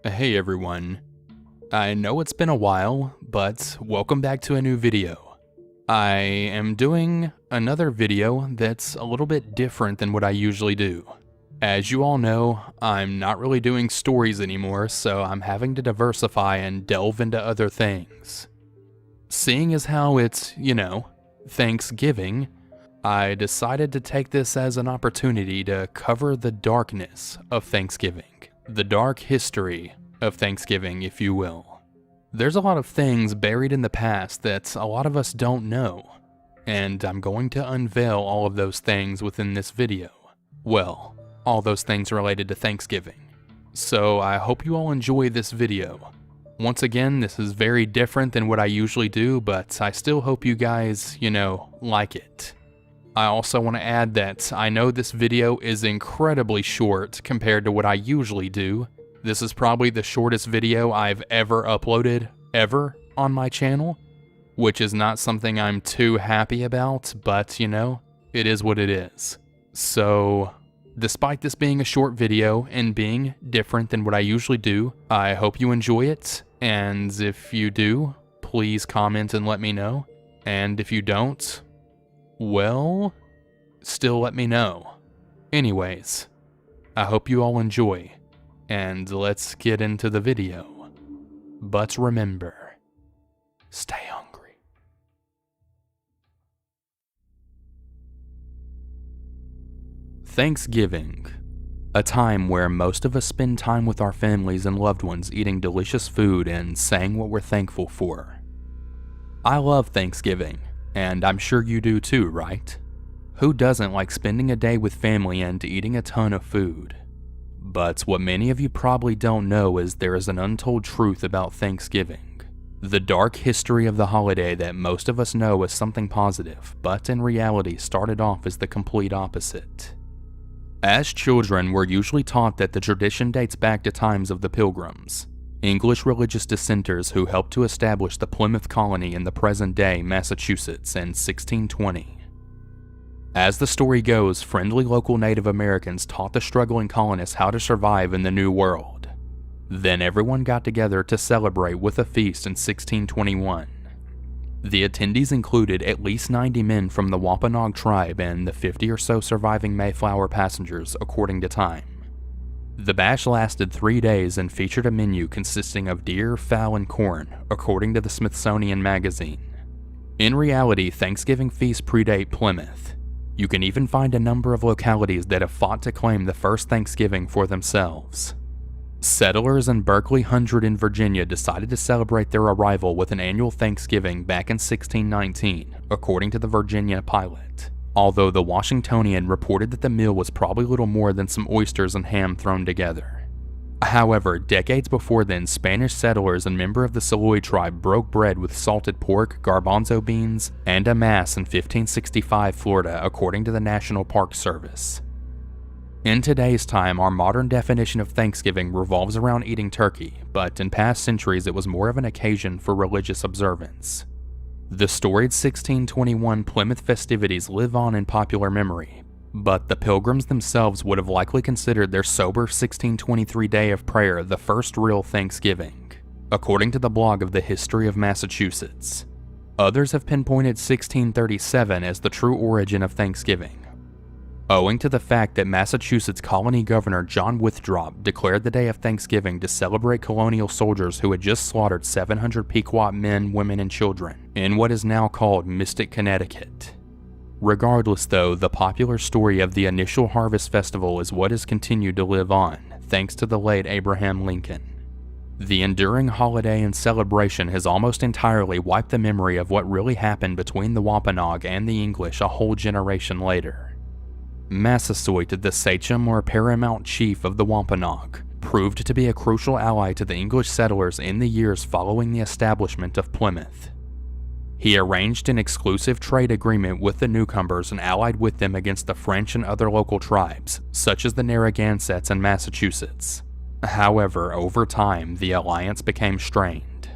Hey everyone. I know it's been a while, but welcome back to a new video. I am doing another video that's a little bit different than what I usually do. As you all know, I'm not really doing stories anymore, so I'm having to diversify and delve into other things. Seeing as how it's, Thanksgiving, I decided to take this as an opportunity to cover the darkness of Thanksgiving. The dark history of Thanksgiving, if you will. There's a lot of things buried in the past that a lot of us don't know, and I'm going to unveil all of those things within this video. Well, all those things related to Thanksgiving. So I hope you all enjoy this video. Once again, this is very different than what I usually do, but I still hope you guys, like it. I also want to add that I know this video is incredibly short compared to what I usually do. This is probably the shortest video I've ever uploaded, ever, on my channel, which is not something I'm too happy about, but it is what it is. So, despite this being a short video and being different than what I usually do, I hope you enjoy it, and if you do, please comment and let me know, and if you don't, well, still let me know. Anyways, I hope you all enjoy, and let's get into the video. But remember, stay hungry. Thanksgiving, a time where most of us spend time with our families and loved ones eating delicious food and saying what we're thankful for. I love Thanksgiving. And I'm sure you do too, right? Who doesn't like spending a day with family and eating a ton of food? But what many of you probably don't know is there is an untold truth about Thanksgiving. The dark history of the holiday that most of us know as something positive, but in reality started off as the complete opposite. As children, we're usually taught that the tradition dates back to times of the Pilgrims, English religious dissenters who helped to establish the Plymouth colony in the present-day Massachusetts in 1620. As the story goes, friendly local Native Americans taught the struggling colonists how to survive in the New World. Then everyone got together to celebrate with a feast in 1621. The attendees included at least 90 men from the Wampanoag tribe and the 50 or so surviving Mayflower passengers, according to Time. The bash lasted 3 days and featured a menu consisting of deer, fowl, and corn, according to the Smithsonian Magazine. In reality, Thanksgiving feasts predate Plymouth. You can even find a number of localities that have fought to claim the first Thanksgiving for themselves. Settlers in Berkeley Hundred in Virginia decided to celebrate their arrival with an annual Thanksgiving back in 1619, according to the Virginia Pilot. Although the Washingtonian reported that the meal was probably little more than some oysters and ham thrown together. However, decades before then, Spanish settlers and members of the Seloy tribe broke bread with salted pork, garbanzo beans, and a mass in 1565 Florida, according to the National Park Service. In today's time, our modern definition of Thanksgiving revolves around eating turkey, but in past centuries it was more of an occasion for religious observance. The storied 1621 Plymouth festivities live on in popular memory, but the Pilgrims themselves would have likely considered their sober 1623 day of prayer the first real Thanksgiving, according to the blog of the History of Massachusetts. Others have pinpointed 1637 as the true origin of Thanksgiving, owing to the fact that Massachusetts colony governor John Winthrop declared the day of Thanksgiving to celebrate colonial soldiers who had just slaughtered 700 Pequot men, women, and children in what is now called Mystic, Connecticut. Regardless though, the popular story of the initial harvest festival is what has continued to live on, thanks to the late Abraham Lincoln. The enduring holiday and celebration has almost entirely wiped the memory of what really happened between the Wampanoag and the English a whole generation later. Massasoit, the sachem or paramount chief of the Wampanoag, proved to be a crucial ally to the English settlers in the years following the establishment of Plymouth. He arranged an exclusive trade agreement with the newcomers and allied with them against the French and other local tribes, such as the Narragansetts in Massachusetts. However, over time, the alliance became strained.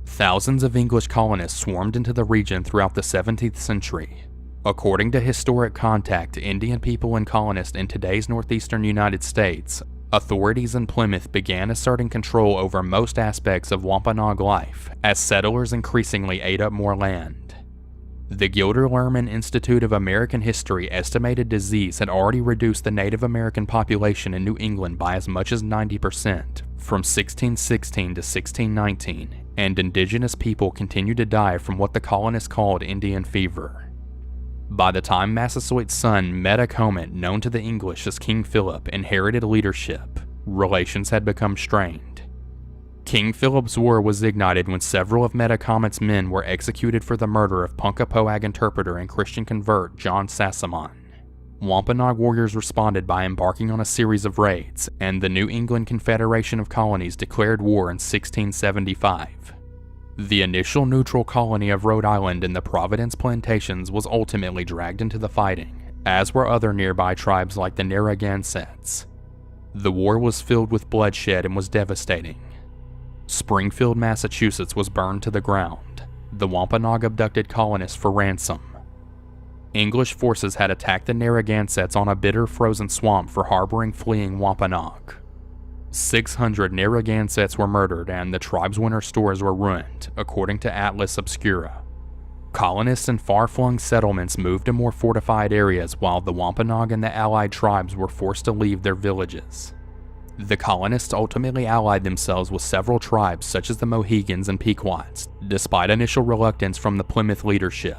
Thousands of English colonists swarmed into the region throughout the 17th century. According to Historic Contact, Indian people and colonists in today's northeastern United States Authorities in Plymouth began asserting control over most aspects of Wampanoag life as settlers increasingly ate up more land. The Gilder Lehrman Institute of American History estimated disease had already reduced the Native American population in New England by as much as 90% from 1616 to 1619, and indigenous people continued to die from what the colonists called Indian fever. By the time Massasoit's son, Metacomet, known to the English as King Philip, inherited leadership, relations had become strained. King Philip's War was ignited when several of Metacomet's men were executed for the murder of Punkapoag interpreter and Christian convert John Sassamon. Wampanoag warriors responded by embarking on a series of raids, and the New England Confederation of Colonies declared war in 1675. The initial neutral colony of Rhode Island in the Providence Plantations was ultimately dragged into the fighting, as were other nearby tribes like the Narragansetts. The war was filled with bloodshed and was devastating. Springfield, Massachusetts was burned to the ground. The Wampanoag abducted colonists for ransom. English forces had attacked the Narragansetts on a bitter frozen swamp for harboring fleeing Wampanoag. 600 Narragansetts were murdered and the tribe's winter stores were ruined, according to Atlas Obscura. Colonists in far-flung settlements moved to more fortified areas while the Wampanoag and the allied tribes were forced to leave their villages. The colonists ultimately allied themselves with several tribes such as the Mohegans and Pequots, despite initial reluctance from the Plymouth leadership.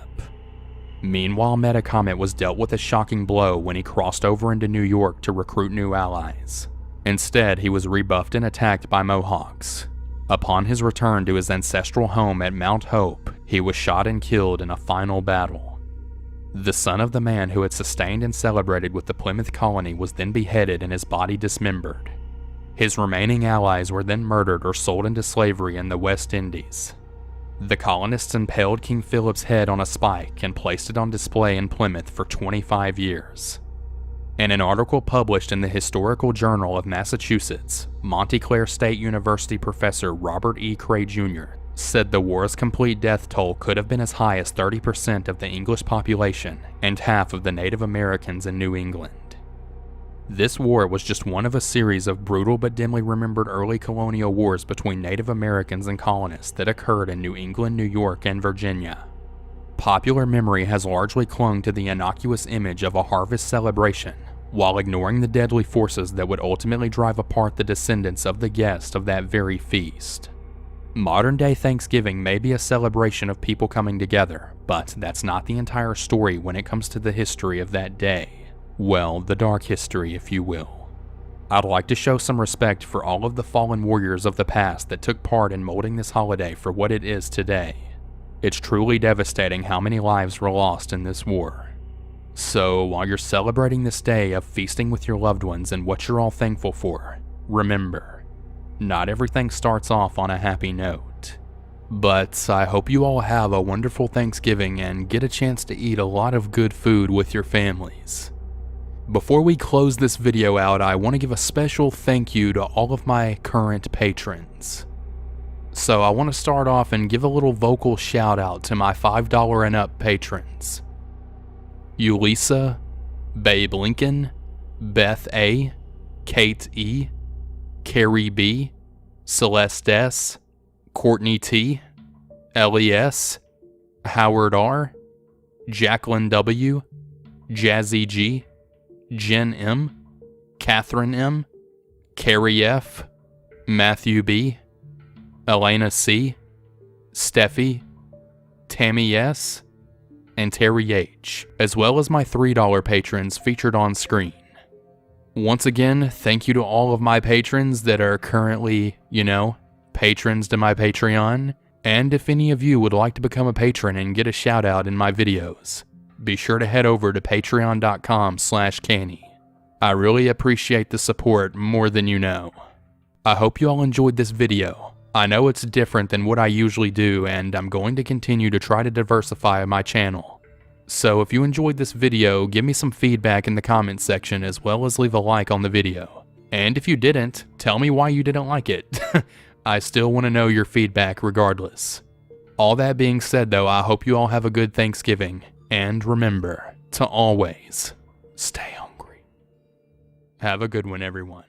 Meanwhile, Metacomet was dealt with a shocking blow when he crossed over into New York to recruit new allies. Instead, he was rebuffed and attacked by Mohawks. Upon his return to his ancestral home at Mount Hope, he was shot and killed in a final battle. The son of the man who had sustained and celebrated with the Plymouth colony was then beheaded and his body dismembered. His remaining allies were then murdered or sold into slavery in the West Indies. The colonists impaled King Philip's head on a spike and placed it on display in Plymouth for 25 years. In an article published in the Historical Journal of Massachusetts, Montclair State University professor Robert E. Cray Jr. said the war's complete death toll could have been as high as 30% of the English population and half of the Native Americans in New England. This war was just one of a series of brutal but dimly remembered early colonial wars between Native Americans and colonists that occurred in New England, New York, and Virginia. Popular memory has largely clung to the innocuous image of a harvest celebration, while ignoring the deadly forces that would ultimately drive apart the descendants of the guests of that very feast. Modern-day Thanksgiving may be a celebration of people coming together, but that's not the entire story when it comes to the history of that day. Well, the dark history, if you will. I'd like to show some respect for all of the fallen warriors of the past that took part in molding this holiday for what it is today. It's truly devastating how many lives were lost in this war. So, while you're celebrating this day of feasting with your loved ones and what you're all thankful for, remember, not everything starts off on a happy note. But I hope you all have a wonderful Thanksgiving and get a chance to eat a lot of good food with your families. Before we close this video out, I want to give a special thank you to all of my current patrons. So I want to start off and give a little vocal shout out to my $5 and up patrons. Ulisa, Babe Lincoln, Beth A, Kate E, Carrie B, Celeste S, Courtney T, Ellie S, Howard R, Jacqueline W, Jazzy G, Jen M, Catherine M, Carrie F, Matthew B, Elena C, Steffi, Tammy S, and Terry H, as well as my $3 patrons featured on screen. Once again, thank you to all of my patrons that are currently, patrons to my Patreon, and if any of you would like to become a patron and get a shout out in my videos, be sure to head over to patreon.com/Canny. I really appreciate the support more than you know. I hope you all enjoyed this video. I know it's different than what I usually do, and I'm going to continue to try to diversify my channel. So if you enjoyed this video, give me some feedback in the comments section as well as leave a like on the video. And if you didn't, tell me why you didn't like it. I still want to know your feedback regardless. All that being said though, I hope you all have a good Thanksgiving, and remember to always stay hungry. Have a good one, everyone.